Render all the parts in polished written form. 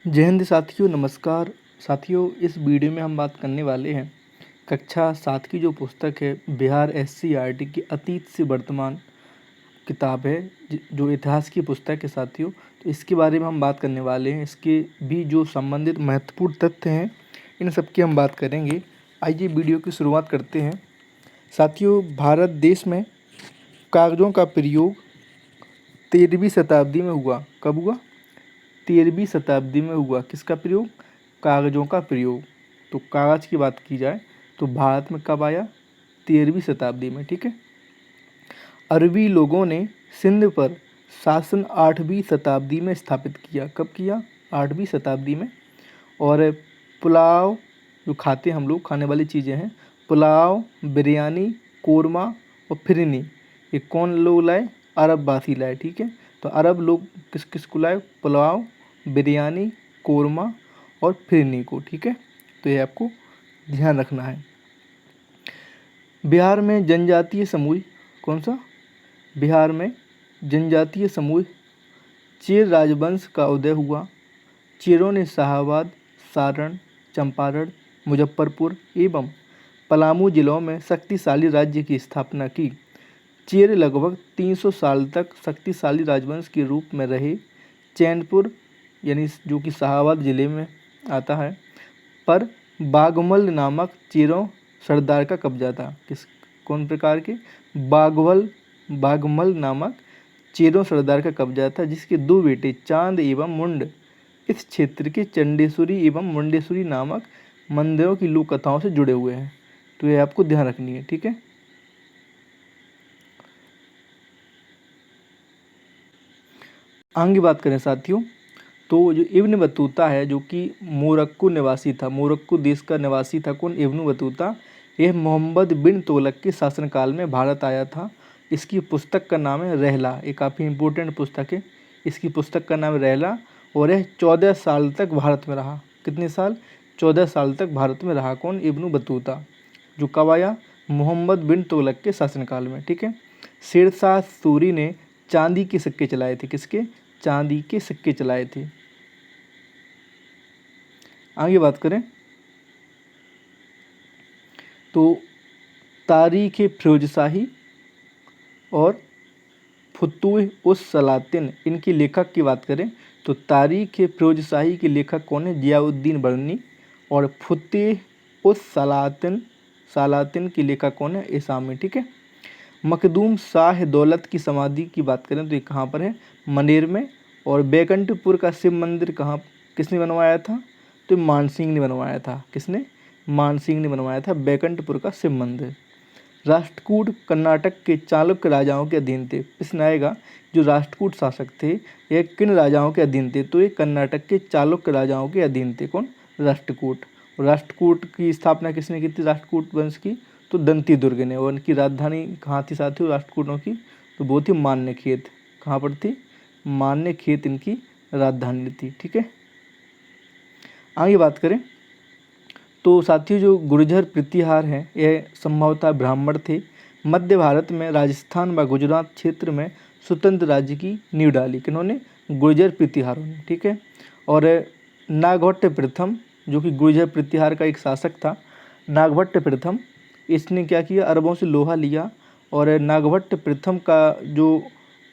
जय हिंद साथियों, नमस्कार साथियों। इस वीडियो में हम बात करने वाले हैं कक्षा 7 की जो पुस्तक है बिहार एससीईआरटी की अतीत से वर्तमान किताब है, जो इतिहास की पुस्तक है साथियों। तो इसके बारे में हम बात करने वाले हैं। इसके भी जो संबंधित महत्वपूर्ण तथ्य हैं इन सब की हम बात करेंगे। आइए वीडियो की शुरुआत करते हैं। साथियों, भारत देश में कागज़ों का प्रयोग 13वीं शताब्दी में हुआ। कब हुआ? 13वीं शताब्दी में हुआ। किसका प्रयोग? कागज़ों का प्रयोग। तो कागज़ की बात की जाए तो भारत में कब आया? 13वीं शताब्दी में। ठीक है। अरबी लोगों ने सिंध पर शासन 8वीं शताब्दी में स्थापित किया। कब किया? 8वीं शताब्दी में। और पुलाव जो खाते हम लोग, खाने वाली चीज़ें हैं, पुलाव, बिरयानी, कोरमा और फिरनी, ये कौन लोग लाए? अरब वासी लाए। ठीक है। तो अरब लोग किस किस को लाए? पुलाव, बिरयानी, कोरमा और फिरनी को। ठीक है। तो ये आपको ध्यान रखना है। बिहार में जनजातीय समूह कौन सा? बिहार में जनजातीय समूह चेर राजवंश का उदय हुआ। चेरों ने शाहाबाद, सारण, चंपारण, मुजफ्फरपुर एवं पलामू जिलों में शक्तिशाली राज्य की स्थापना की। चेर लगभग 300 साल तक शक्तिशाली राजवंश के रूप में रहे। चैनपुर यानी जो कि शाहाबाद जिले में आता है पर बागमल नामक चेरों सरदार का कब्जा था। कौन प्रकार के? बागमल नामक चेरों सरदार का कब्जा था, जिसके दो बेटे चांद एवं मुंड इस क्षेत्र के चंडेश्वरी एवं मुंडेश्वरी नामक मंदिरों की लोक कथाओं से जुड़े हुए हैं। तो ये आपको ध्यान रखनी है। ठीक है। आगे बात करें साथियों, तो जो इब्न बतूता है, जो कि मोरक्को निवासी था, मोरक्को देश का निवासी था। कौन? Ibn Battuta. यह मोहम्मद बिन तुगलक के शासनकाल में भारत आया था। इसकी पुस्तक का नाम है रहला। ये काफ़ी इम्पोर्टेंट पुस्तक है। इसकी पुस्तक का नाम है रहला। और यह 14 साल तक भारत में रहा। कितने साल? 14 साल तक भारत में रहा। कौन? Ibn Battuta. जो कब आया? मोहम्मद बिन तुगलक के शासनकाल में। ठीक है। शेरशाह सूरी ने चांदी के सिक्के चलाए थे। किसके? चांदी के सिक्के चलाए थे। आगे बात करें तो तारीख़ फिरोजशाही और फुतूह उस सलातिन, इनके लेखक की बात करें तो तारीख़ फिरोजशाही के लेखक कौन है? जियाउद्दीन बरनी। और फुतूह उस सलातिन के लेखक कौन है? इसामी। ठीक है। मखदूम शाह दौलत की समाधि की बात करें तो ये कहाँ पर है? मनेर में। और बैकुंठपुर का शिव मंदिर कहाँ, किसने बनवाया था? तो मानसिंह ने बनवाया था। किसने? मानसिंह ने बनवाया था बैकुंठपुर का शिव मंदिर। राष्ट्रकूट कर्नाटक के चालुक्य राजाओं के अधीन थे। प्रश्न आएगा, जो राष्ट्रकूट शासक थे ये किन राजाओं के अधीन थे? तो ये कर्नाटक के चालुक्य राजाओं के अधीन थे। कौन? राष्ट्रकूट। और राष्ट्रकूट की स्थापना किसने की थी? राष्ट्रकूट वंश की तो दंती दुर्ग ने। और इनकी राजधानी कहाँ थी साथियों राष्ट्रकूटों की? तो वो थी मान्यखेत। कहाँ पर थी? मान्यखेत इनकी राजधानी थी। ठीक है। आगे बात करें तो साथियों, जो गुर्जर प्रतिहार हैं यह संभवतः ब्राह्मण थे। मध्य भारत में राजस्थान व गुजरात क्षेत्र में स्वतंत्र राज्य की नींव डाली। किन्होंने? गुर्जर प्रतिहारों ने। ठीक है। और नागभट्ट प्रथम, जो कि गुर्जर प्रतिहार का एक शासक था, नागभट्ट प्रथम, इसने क्या किया? अरबों से लोहा लिया। और नागभट्ट प्रथम का जो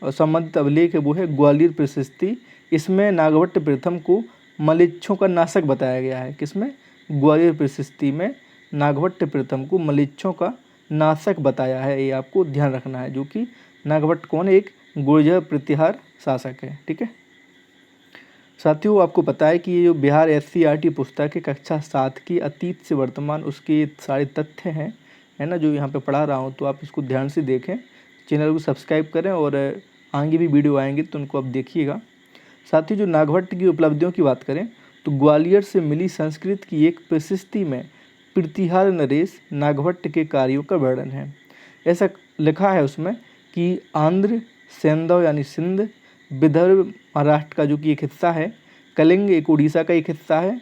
संबंधित अभिलेख है वो है ग्वालियर प्रशस्ति। इसमें नागभट्ट प्रथम को मलेच्छों का नाशक बताया गया है। किसमें? ग्वालियर प्रशस्ति में नागभट्ट प्रथम को मलेच्छों का नाशक बताया है। ये आपको ध्यान रखना है। जो कि नागभट्ट कौन? एक गुर्जर प्रतिहार शासक है। ठीक है साथियों, आपको पता है कि ये जो बिहार एससीईआरटी पुस्तक है कक्षा 7 की अतीत से वर्तमान, उसके सारे तथ्य हैं, है ना, जो यहाँ पे पढ़ा रहा हूँ। तो आप इसको ध्यान से देखें, चैनल को सब्सक्राइब करें और आगे भी वीडियो आएंगे तो उनको आप देखिएगा। साथियों, जो नागभट्ट की उपलब्धियों की बात करें तो ग्वालियर से मिली संस्कृत की एक प्रशस्ति में प्रतिहार नरेश नागभट्ट के कार्यों का वर्णन है। ऐसा लिखा है उसमें कि आंध्र, सेंधव यानी सिंध, विदर्भ महाराष्ट्र का जो कि एक हिस्सा है, कलिंग एक उड़ीसा का एक हिस्सा है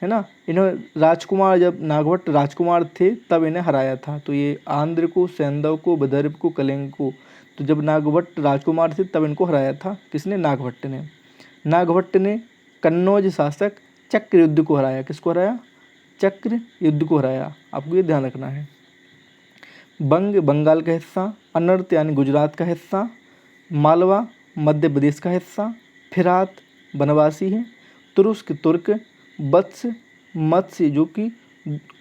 ना, इन्होंने राजकुमार, जब नागभट्ट राजकुमार थे तब इन्हें हराया था। तो ये आंध्र को, सेंधव को, विदर्भ को, कलिंग को, तो जब नागभट्ट राजकुमार थे तब इनको हराया था। किसने? नागभट्ट ने। नागभट्ट ने कन्नौज शासक चक्र युद्ध को हराया। किसको हराया? चक्र युद्ध को हराया। आपको ये ध्यान रखना है। बंग बंगाल का हिस्सा, अनर्त यानी गुजरात का हिस्सा, मालवा मध्य प्रदेश का हिस्सा, फिरात बनवासी है, तुरुस्क तुर्क, वत्स मत्स्य जो कि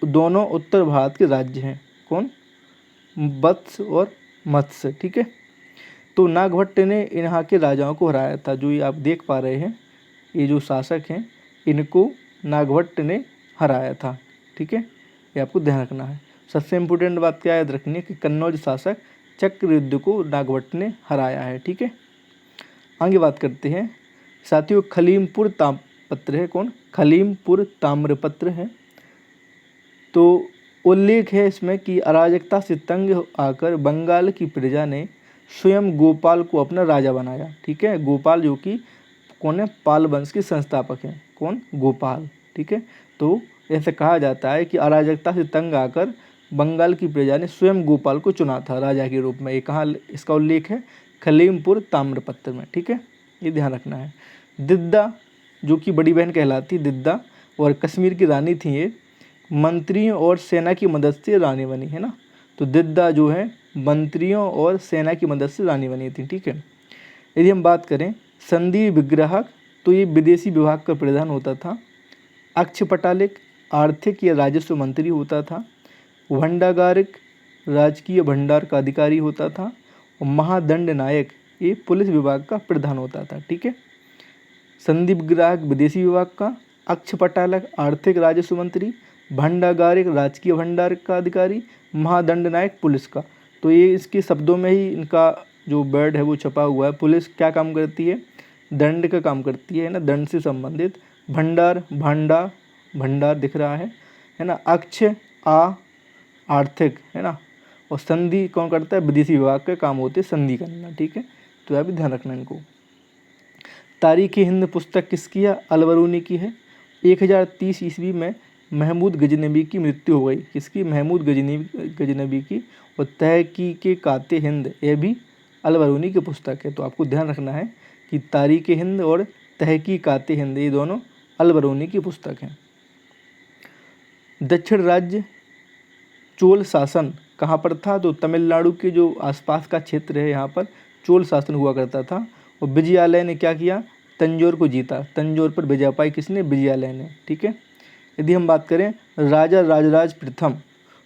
दोनों उत्तर भारत के राज्य हैं। कौन? वत्स और मत्स्य। ठीक है। तो नागभट्ट ने यहाँ के राजाओं को हराया था। जो ये आप देख पा रहे हैं, ये जो शासक हैं इनको नागभट्ट ने हराया था। ठीक है, ये आपको ध्यान रखना है। सबसे इम्पोर्टेंट बात क्या याद रखनी है कि कन्नौज शासक चक्र युद्ध को नागभट्ट ने हराया है। ठीक है, आगे बात करते हैं साथियों। खलीमपुर ताम्रपत्र है। कौन? खलीमपुर ताम्रपत्र है। तो उल्लेख है इसमें कि अराजकता से तंग आकर बंगाल की प्रजा ने स्वयं गोपाल को अपना राजा बनाया। ठीक है, गोपाल जो कि कौन है? पाल वंश के संस्थापक हैं। कौन? गोपाल। ठीक है, तो ऐसे कहा जाता है कि अराजकता से तंग आकर बंगाल की प्रजा ने स्वयं गोपाल को चुना था राजा के रूप में। ये कहाँ इसका उल्लेख है? खलीमपुर ताम्रपत्र में। ठीक है, ये ध्यान रखना है। दिद्दा जो कि बड़ी बहन कहलाती दिद्दा और कश्मीर की रानी थी, ये मंत्रियों और सेना की मदद से रानी बनी है ना। तो दिद्दा जो है मंत्रियों और सेना की मदद से रानी बनी थी। ठीक है, यदि हम बात करें संधि विग्राहक, तो ये विदेशी विभाग का प्रधान होता था। अक्षपटालिक आर्थिक या राजस्व मंत्री होता था। भंडागारिक राजकीय भंडार का अधिकारी होता था। और महादंड नायक ये पुलिस विभाग का प्रधान होता था। ठीक है, संधि विग्राहक विदेशी विभाग का, अक्षपटालक आर्थिक राजस्व मंत्री, भंडागारिक राजकीय भंडार का अधिकारी, महादंड नायक पुलिस का। तो ये इसके शब्दों में ही इनका जो वर्ड है वो छपा हुआ है। पुलिस क्या काम करती है? दंड का काम करती है ना, दंड से संबंधित। भंडार भांडा भंडार दिख रहा है ना। अक्ष आर्थिक है ना। और संधि कौन करता है? विदेशी विभाग के काम होते हैं संधि करना। ठीक है, तो यह भी ध्यान रखना इनको। तारीख़ हिंद पुस्तक किसकी है? अलबरूनी की है। 1030 ईस्वी में महमूद गजनबी की मृत्यु हो गई। किसकी? महमूद गजनबी की। और तहकीक़ात हिंद ये भी अलबरूनी की पुस्तक है। तो आपको ध्यान रखना है कि तारीख़ हिंद और तहकीक़ात हिंद ये दोनों अलबरूनी की पुस्तक हैं। दक्षिण राज्य चोल शासन कहाँ पर था? तो तमिलनाडु के जो आसपास का क्षेत्र है यहाँ पर चोल शासन हुआ करता था। और विजयालय ने क्या किया? तंजौर को जीता। तंजौर पर विजय पाई किसने? विजयालय ने। ठीक है, यदि हम बात करें राजा राजराज प्रथम,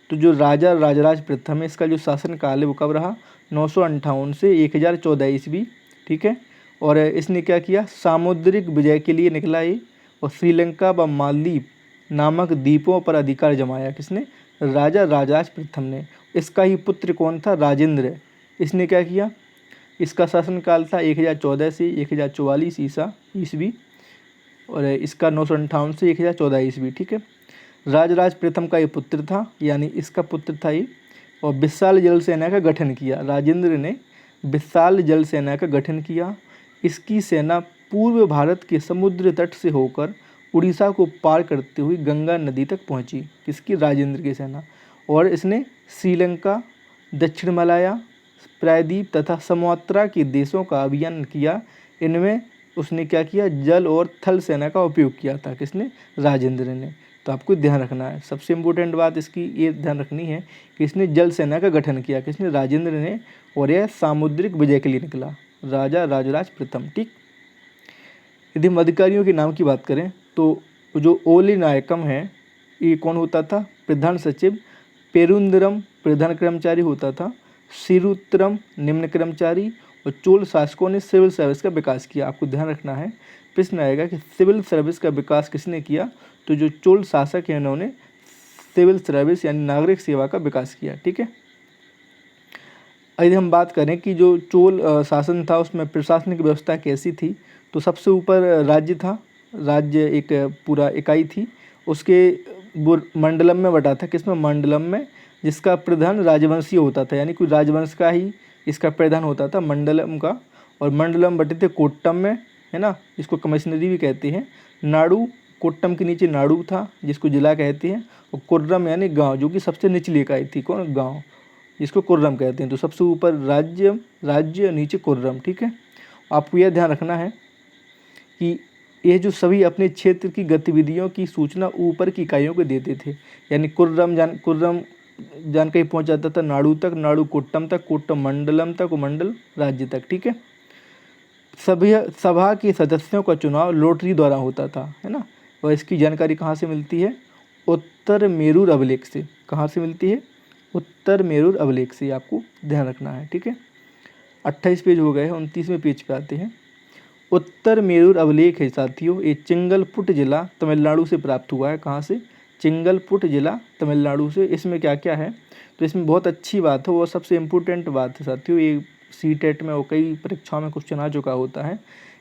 तो जो राजा राजराज प्रथम है इसका जो शासनकाल है वो कब रहा? 958 से 1014 ईस्वी। ठीक है, और इसने क्या किया? सामुद्रिक विजय के लिए निकला ये, और श्रीलंका व मालदीव नामक द्वीपों पर अधिकार जमाया। किसने? राजा राजराज प्रथम ने। इसका ही पुत्र कौन था? राजेंद्र। इसने क्या किया? इसका शासनकाल था 1014 से 1044 ईस्वी, और इसका 958 से 1014 ईस्वी। ठीक है, राजराज प्रथम का ये पुत्र था, यानी इसका पुत्र था ये। और विशाल जल सेना का गठन किया। राजेंद्र ने विशाल जल सेना का गठन किया। इसकी सेना पूर्व भारत के समुद्र तट से होकर उड़ीसा को पार करते हुए गंगा नदी तक पहुंची। किसकी? राजेंद्र की सेना। और इसने श्रीलंका, दक्षिण मलाया, प्रायद्वीप तथा समोत्रा के देशों का अभियान किया। इनमें उसने क्या किया? जल और थल सेना का उपयोग किया था। किसने? राजेंद्र ने। तो आपको ध्यान रखना है, सबसे इम्पोर्टेंट बात इसकी ये ध्यान रखनी है कि इसने जल सेना का गठन किया। किसने? राजेंद्र ने। और यह सामुद्रिक विजय के लिए निकला, राजा राजराज प्रथम। ठीक, यदि हम अधिकारियों के नाम की बात करें तो जो ओली नायकम है ये कौन होता था? प्रधान सचिव। पेरुंदरम प्रधान कर्मचारी होता था। सिरुत्रम निम्न कर्मचारी। और चोल शासकों ने सिविल सर्विस का विकास किया। आपको ध्यान रखना है, प्रश्न आएगा कि सिविल सर्विस का विकास किसने किया? तो जो चोल शासक हैं उन्होंने सिविल सर्विस यानी नागरिक सेवा का विकास किया। ठीक है, यदि हम बात करें कि जो चोल शासन था उसमें प्रशासनिक व्यवस्था कैसी थी, तो सबसे ऊपर राज्य था। राज्य एक पूरा इकाई थी, उसके वो मंडलम में बटा था। किसमें? मंडलम में, जिसका प्रधान राजवंशीय होता था, यानी कोई राजवंश का ही इसका प्रधान होता था मंडलम का। और मंडलम बटे थे कोट्टम में, है ना, इसको कमिश्नरी भी कहते हैं। नाडु, कोट्टम के नीचे नाडु था जिसको जिला कहते हैं। और कुर्रम यानी गांव, जो कि सबसे निचली इकाई थी। कौन? गांव, जिसको कुर्रम कहते हैं। तो सबसे ऊपर राज्य, नीचे कुर्रम। ठीक है, आपको यह ध्यान रखना है कि ये जो सभी अपने क्षेत्र की गतिविधियों की सूचना ऊपर की इकाइयों को देते थे, यानी कुर्रम जान कहीं पहुँच जाता था नाडु तक, नाडु कोट्टम तक, कोट्टम मंडलम तक और मंडल राज्य तक, ठीक है। सभी सभा के सदस्यों का चुनाव लॉटरी द्वारा होता था, है ना। और इसकी जानकारी कहाँ से मिलती है? उत्तर मेरूर अभिलेख से। कहाँ से मिलती है? उत्तर मेरूर अभिलेख से, आपको ध्यान रखना है, ठीक है। 28 पेज हो गए हैं, 29वें पेज पे आते हैं। उत्तर मेरूर अभिलेख है साथियों, ये चिंगलपुट जिला तमिलनाडु से प्राप्त हुआ है। कहाँ से? चिंगलपुट जिला तमिलनाडु से। इसमें क्या क्या है? तो इसमें बहुत अच्छी बात है, वो सबसे इम्पोर्टेंट बात है साथियों, ये सीटेट में और कई परीक्षाओं में क्वेश्चन आ चुका होता है।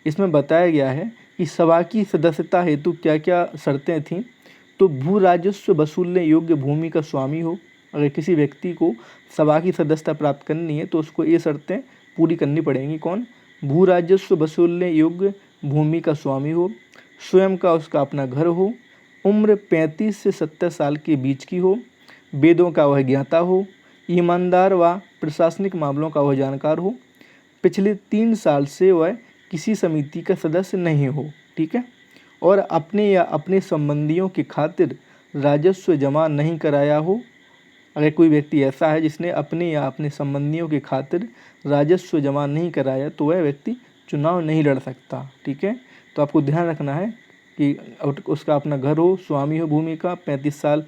इसमें बताया गया है कि सभा की सदस्यता हेतु क्या क्या शर्तें थीं। तो भू राजस्व वसूलने योग्य भूमि का स्वामी हो। अगर किसी व्यक्ति को सभा की सदस्यता प्राप्त करनी है तो उसको ये शर्तें पूरी करनी पड़ेंगी। कौन? भू राजस्व वसूलने योग्य भूमि का स्वामी हो, स्वयं का उसका अपना घर हो, उम्र 35 से 70 साल के बीच की हो, वेदों का वह ज्ञाता हो, ईमानदार व प्रशासनिक मामलों का वह जानकार हो, पिछले 3 साल से वह किसी समिति का सदस्य नहीं हो, ठीक है, और अपने या अपने संबंधियों की खातिर राजस्व जमा नहीं कराया हो। अगर कोई व्यक्ति ऐसा है जिसने अपने या अपने संबंधियों की खातिर राजस्व जमा नहीं कराया तो वह व्यक्ति चुनाव नहीं लड़ सकता, ठीक है। तो आपको ध्यान रखना है कि उसका अपना घर हो, स्वामी हो भूमि का, 35 साल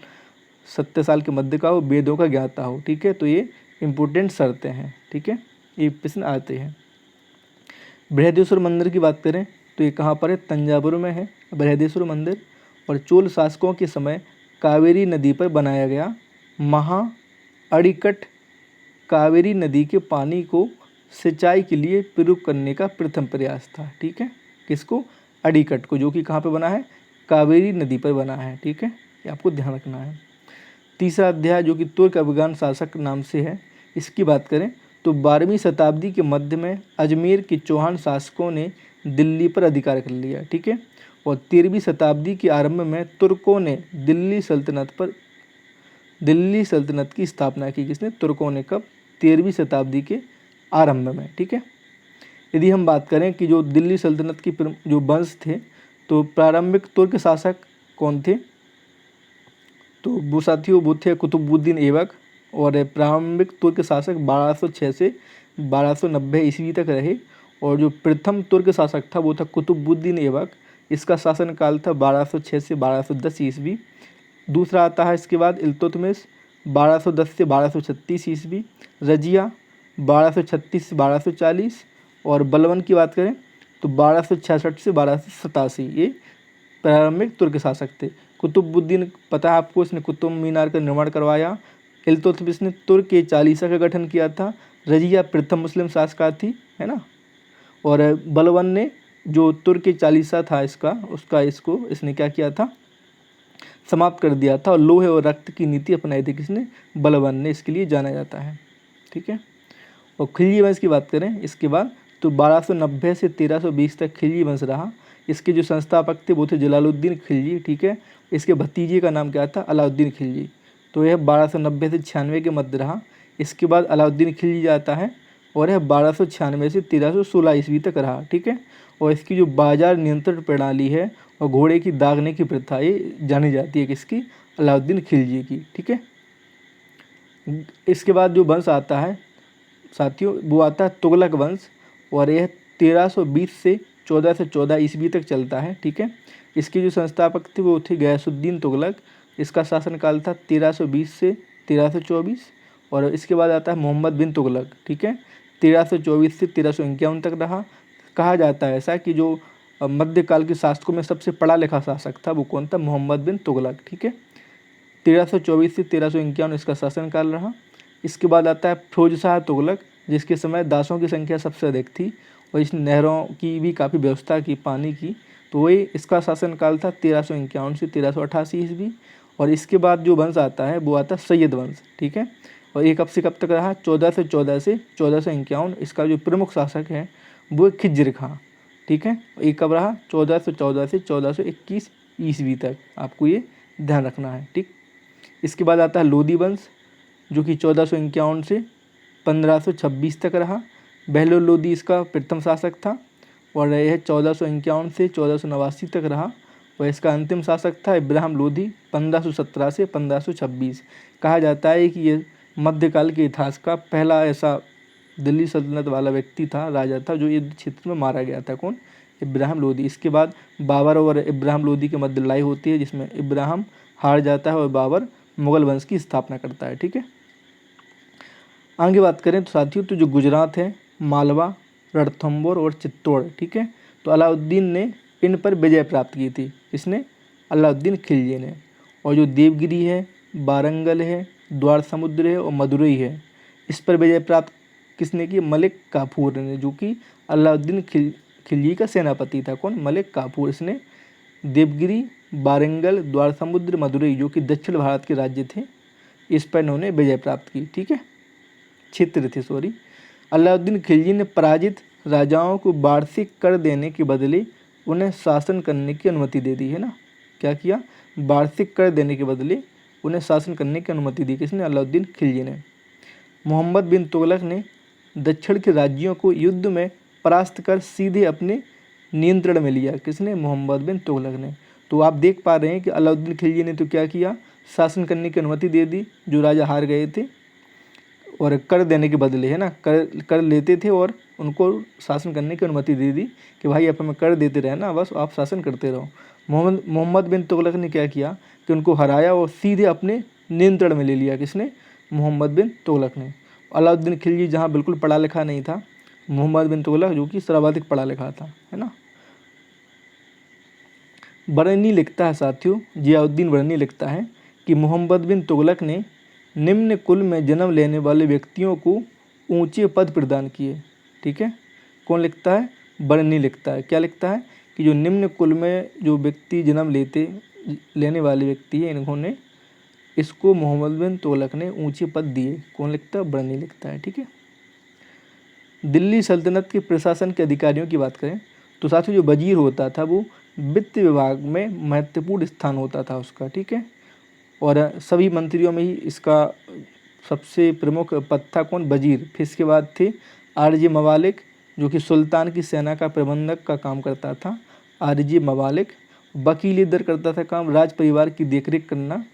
70 साल के मध्य का हो, वेदों का ज्ञाता हो, ठीक है। तो ये इम्पोर्टेंट शर्तें हैं, ठीक है, ये प्रश्न आते हैं। बृहदेश्वर मंदिर की बात करें तो ये कहाँ पर है? तंजावुर में है बृहदेश्वर मंदिर, और चोल शासकों के समय कावेरी नदी पर बनाया गया। महा अड़िकट कावेरी नदी के पानी को सिंचाई के लिए प्रयोग करने का प्रथम प्रयास था, ठीक है। किसको? अड़िकट को, जो कि कहाँ पे बना है? कावेरी नदी पर बना है, ठीक है, ये आपको ध्यान रखना है। तीसरा अध्याय जो कि तुर्क अफगान शासक नाम से है, इसकी बात करें तो 12वीं शताब्दी के मध्य में अजमेर के चौहान शासकों ने दिल्ली पर अधिकार कर लिया, ठीक है, और 13वीं शताब्दी के आरंभ में तुर्कों ने दिल्ली सल्तनत की स्थापना की। किसने? तुर्कों ने। कब? 13वीं शताब्दी के आरंभ में, ठीक है। यदि हम बात करें कि जो दिल्ली सल्तनत की जो वंश थे, तो प्रारंभिक तुर्क शासक कौन थे? तो वो साथियों वो थे कुतुबुद्दीन ऐबक, और प्रारंभिक तुर्क शासक 1206 से 1290 ईस्वी तक रहे, और जो प्रथम तुर्क शासक था वो था कुतुबुद्दीन ऐबक, इसका शासनकाल था 1206 से 1210 ईस्वी। दूसरा आता है इसके बाद इल्तुतमिश 1210 से 1236 ईस्वी, रजिया 1236 से 1240, और बलबन की बात करें तो 1266 से 1287, ये प्रारंभिक तुर्क शासक थे। कुतुबुद्दीन, पता है आपको, इसने कुतुब मीनार का निर्माण करवाया। इल्तुतमिश ने तुर्क के चालीसा का गठन किया था। रजिया प्रथम मुस्लिम शासक थी, है ना, और बलबन ने जो तुर्क के चालीसा था इसने क्या किया था? समाप्त कर दिया था, और लोहे और रक्त की नीति अपनाई थी। किसने? बलबन ने, इसके लिए जाना जाता है, ठीक है। और खिलजी वंश की बात करें इसके बाद तो 1290 से 1320 तक खिलजी वंश रहा। इसके जो संस्थापक थे वो थे जलालुद्दीन खिलजी, ठीक है। इसके भतीजे का नाम क्या था? अलाउद्दीन खिलजी। तो यह 1290 से 96 के मध्य रहा। इसके बाद अलाउद्दीन खिलजी आता है, और यह 1296 से 1316 ईस्वी तक रहा, ठीक है। और इसकी जो बाजार नियंत्रण प्रणाली है और घोड़े की दागने की प्रथा, ये जानी जाती है किसकी? अलाउद्दीन खिलजी की, ठीक है। इसके बाद जो वंश आता है साथियों वो आता है तुगलक वंश, और यह 1320 से 1414 ईस्वी तक चलता है, ठीक है। इसके जो संस्थापक थे वो थे गयासुद्दीन तुगलक। इसका शासनकाल था 1320 से 1324, और इसके बाद आता है मोहम्मद बिन तुगलक, ठीक है। 1324 से 1351 तक रहा। कहा जाता है ऐसा कि जो मध्यकाल के शासकों में सबसे पढ़ा लिखा शासक था वो कौन था? मोहम्मद बिन तुगलक, ठीक है। 1324 से 1351 इसका शासनकाल रहा। इसके बाद आता है फिरोजशाह तुगलक, जिसके समय दासों की संख्या सबसे अधिक थी, और इसने नहरों की भी काफ़ी व्यवस्था की, पानी की। तो वही इसका शासनकाल था 1351 से 1388 ईस्वी। और इसके बाद जो वंश आता है वो आता है सैयद वंश, ठीक है। और ये कब से कब तक रहा? 1414 से 1451। इसका जो प्रमुख शासक है वो खिज्र खां, ठीक है। ये कब रहा? 1414 से 1421 ईस्वी तक, आपको ये ध्यान रखना है, ठीक। इसके बाद आता है लोदी वंश, जो कि 1451 से 1526 तक रहा। बहलोल लोदी इसका प्रथम शासक था। और यह 1451 से 1489 तक रहा। और इसका अंतिम शासक था इब्राहिम लोधी 1517 से 1526। कहा जाता है कि ये मध्यकाल के इतिहास का पहला ऐसा दिल्ली सल्तनत वाला व्यक्ति था, राजा था, जो युद्ध क्षेत्र में मारा गया था। कौन? इब्राहिम लोधी। इसके बाद बाबर और इब्राहिम लोधी के मध्य लड़ाई होती है, जिसमें इब्राहिम हार जाता है और बाबर मुगल वंश की स्थापना करता है। ठीक है, आगे बात करें तो साथियों, तो जो गुजरात है, मालवा, रणथंभौर और चित्तौड़, ठीक है, तो अलाउद्दीन ने इन पर विजय प्राप्त की थी। इसने अलाउद्दीन खिलजी ने। और जो देवगिरी है, वारंगल है, द्वार समुद्र है और मदुरई है, इस पर विजय प्राप्त किसने की? मलिक काफूर ने, जो कि अलाउद्दीन खिलजी का सेनापति था। कौन? मलिक काफूर। इसने देवगिरी, वारंगल, द्वार समुद्र, मदुरई, जो कि दक्षिण भारत के राज्य थे, इस पर इन्होंने विजय प्राप्त की। ठीक है, क्षेत्र थे, सॉरी। अलाउद्दीन खिलजी ने पराजित राजाओं को वार्षिक कर देने के बदले उन्हें शासन करने की अनुमति दे दी है ना। क्या किया? वार्षिक कर देने के बदले उन्हें शासन करने की अनुमति दी। किसने? अलाउद्दीन खिलजी ने। मोहम्मद बिन तुगलक ने दक्षिण के राज्यों को युद्ध में परास्त कर सीधे अपने नियंत्रण में लिया। किसने? मोहम्मद बिन तुगलक ने। तो आप देख पा रहे हैं कि अलाउद्दीन खिलजी ने तो क्या किया? शासन करने की अनुमति दे दी जो राजा हार गए थे, और कर देने के बदले, है ना, कर लेते थे और उनको शासन करने की अनुमति दे दी कि भाई आप हमें कर देते रहे ना, बस आप शासन करते रहो। मोहम्मद बिन तुगलक ने क्या किया कि उनको हराया और सीधे अपने नियंत्रण में ले लिया। किसने? मोहम्मद बिन तुगलक ने। अलाउद्दीन खिलजी जहाँ बिल्कुल पढ़ा लिखा नहीं था, मोहम्मद बिन तुगलक जो कि सर्वाधिक पढ़ा लिखा था, है ना। बरनी लिखता है साथियों, जियाउद्दीन बरनी लिखता है कि मोहम्मद बिन तुगलक ने निम्न कुल में जन्म लेने वाले व्यक्तियों को ऊंचे पद प्रदान किए। ठीक है, कौन लिखता है? बरनी लिखता है। क्या लिखता है? कि जो निम्न कुल में जो व्यक्ति जन्म लेने वाले व्यक्ति है, इन्होंने इसको मोहम्मद बिन तुगलक ने ऊंचे पद दिए। कौन लिखता है? बरनी लिखता है। ठीक है, दिल्ली सल्तनत के प्रशासन के अधिकारियों की बात करें तो साथियों, जो वजीर होता था वो वित्त विभाग में महत्वपूर्ण स्थान होता था उसका। ठीक है, और सभी मंत्रियों में ही इसका सबसे प्रमुख पद था। कौन? वजीर। फिर इसके बाद थे आरजे मवालिक, जो कि सुल्तान की सेना का प्रबंधक का काम करता था। आरजे मवालिक। वकील इधर करता था काम राज परिवार की देखरेख करना।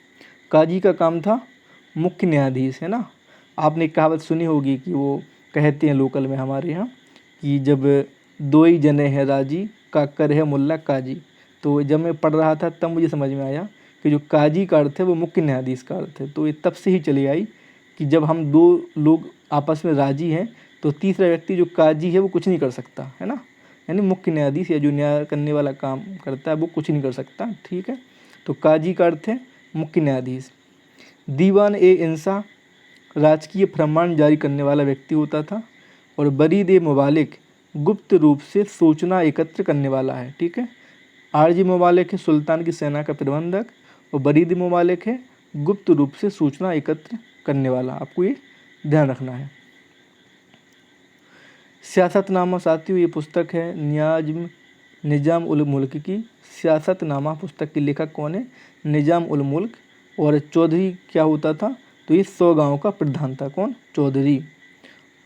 काजी का काम था मुख्य न्यायाधीश, है ना। आपने कहावत सुनी होगी कि वो कहते हैं लोकल में हमारे यहाँ कि जब दो ही जने हैं राजी, काकर है मुल्ला काजी। तो जब मैं पढ़ रहा था तब मुझे समझ में आया कि जो काजी का अर्थ है वो मुख्य न्यायाधीश का अर्थ है। तो ये तब से ही चली आई कि जब हम दो लोग आपस में राजी हैं तो तीसरा व्यक्ति जो काजी है वो कुछ नहीं कर सकता, है ना। यानी मुख्य न्यायाधीश या जो न्याय करने वाला काम करता है वो कुछ नहीं कर सकता। ठीक है, तो काजी का अर्थ है मुख्य न्यायाधीश। दीवान ए इंसा राजकीय फरमान जारी करने वाला व्यक्ति होता था। और बरीद ए मवालिक गुप्त रूप से सूचना एकत्र करने वाला है। ठीक है, आरजी मवालिक है सुल्तान की सेना का प्रबंधक, और बरीद मवालिक है गुप्त रूप से सूचना एकत्र करने वाला। आपको ये ध्यान रखना है। सियासतनामा साथियों, ये पुस्तक है निजाम उल मुल्क की। सियासतनामा पुस्तक के लेखक कौन है? निजाम उल मुल्क। और चौधरी क्या होता था? तो ये 100 गाँव का प्रधान था। कौन? चौधरी।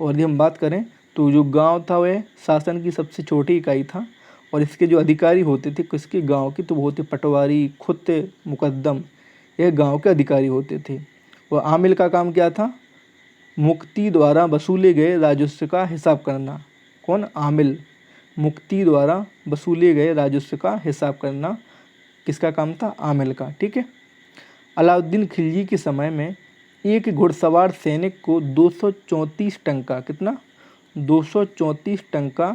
और यदि हम बात करें तो जो गांव था वह शासन की सबसे छोटी इकाई था, और इसके जो अधिकारी होते थे किसके गांव के, तो वो होते पटवारी, खुद मुकद्दम, यह गांव के अधिकारी होते थे। और आमिल का काम क्या था? मुक्ति द्वारा वसूले गए राजस्व का हिसाब करना। कौन? आमिल। मुक्ति द्वारा वसूले गए राजस्व का हिसाब करना किसका काम था? आमिल का। ठीक है, अलाउद्दीन खिलजी के समय में एक घुड़सवार सैनिक को 234 टंका, कितना? 234 टंका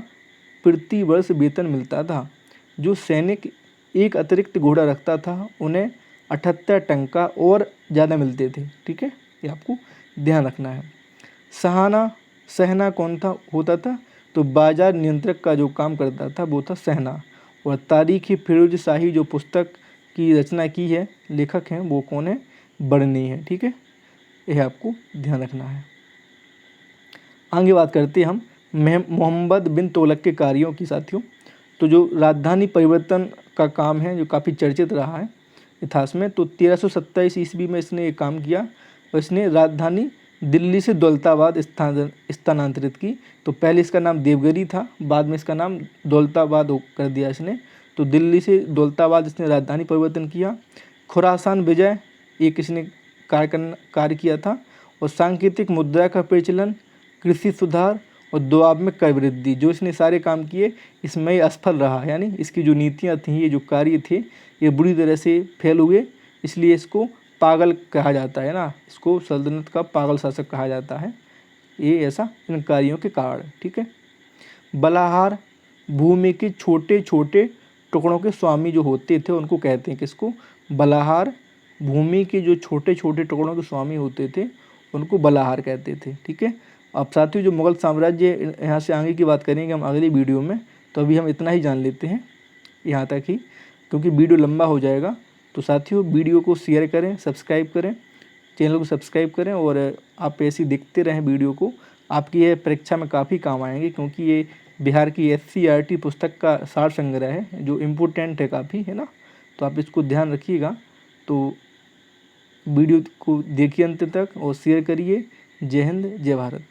प्रति वर्ष वेतन मिलता था। जो सैनिक एक अतिरिक्त घोड़ा रखता था उन्हें 78 टंका और ज़्यादा मिलते थे। ठीक है, ये आपको ध्यान रखना है। सहना कौन था होता था? तो बाजार नियंत्रक का जो काम करता था वो था सहना। और तारीख़ फिरोज शाही जो पुस्तक की रचना की है, लेखक हैं वो कौन है? बरनी है। ठीक है, यह आपको ध्यान रखना है। आगे बात करते हैं हम मोहम्मद बिन तुगलक के कार्यों की साथियों। तो जो राजधानी परिवर्तन का काम है जो काफ़ी चर्चित रहा है इतिहास में, तो 1327 ईस्वी में इसने ये काम किया और इसने राजधानी दिल्ली से दौलताबाद स्थानांतरित की। तो पहले इसका नाम देवगिरी था, बाद में इसका नाम दौलताबाद कर दिया इसने। तो दिल्ली से दौलताबाद इसने राजधानी परिवर्तन किया। खुरासान विजय ये किसने कार्य किया था। और सांकेतिक मुद्रा का प्रचलन, कृषि सुधार और दोआब में कर वृद्धि, जो इसने सारे काम किए इसमें असफल रहा। यानी इसकी जो नीतियाँ थी, ये जो कार्य थे, ये बुरी तरह से फेल हुए, इसलिए इसको पागल कहा जाता है ना, इसको सल्तनत का पागल शासक कहा जाता है, ये ऐसा इन कार्यों के कारण। ठीक है। बलाहार भूमि के छोटे छोटे टुकड़ों के स्वामी जो होते थे उनको कहते हैं किसको, बलाहार। भूमि के जो छोटे छोटे टुकड़ों के स्वामी होते थे उनको बलाहार कहते थे। ठीक है। अब साथियों जो मुगल साम्राज्य, यहाँ से आगे की बात करेंगे हम अगली वीडियो में, तो अभी हम इतना ही जान लेते हैं यहाँ तक ही, क्योंकि वीडियो लंबा हो जाएगा। तो साथियों वीडियो को शेयर करें, सब्सक्राइब करें, चैनल को सब्सक्राइब करें, और आप ऐसे देखते रहें वीडियो को। आपकी ये परीक्षा में काफ़ी काम आएंगे, क्योंकि ये बिहार की SCERT पुस्तक का सार संग्रह है जो इम्पोर्टेंट है काफ़ी, है ना। तो आप इसको ध्यान रखिएगा। तो वीडियो को देखिए अंत तक और शेयर करिए। जय हिंद, जय भारत।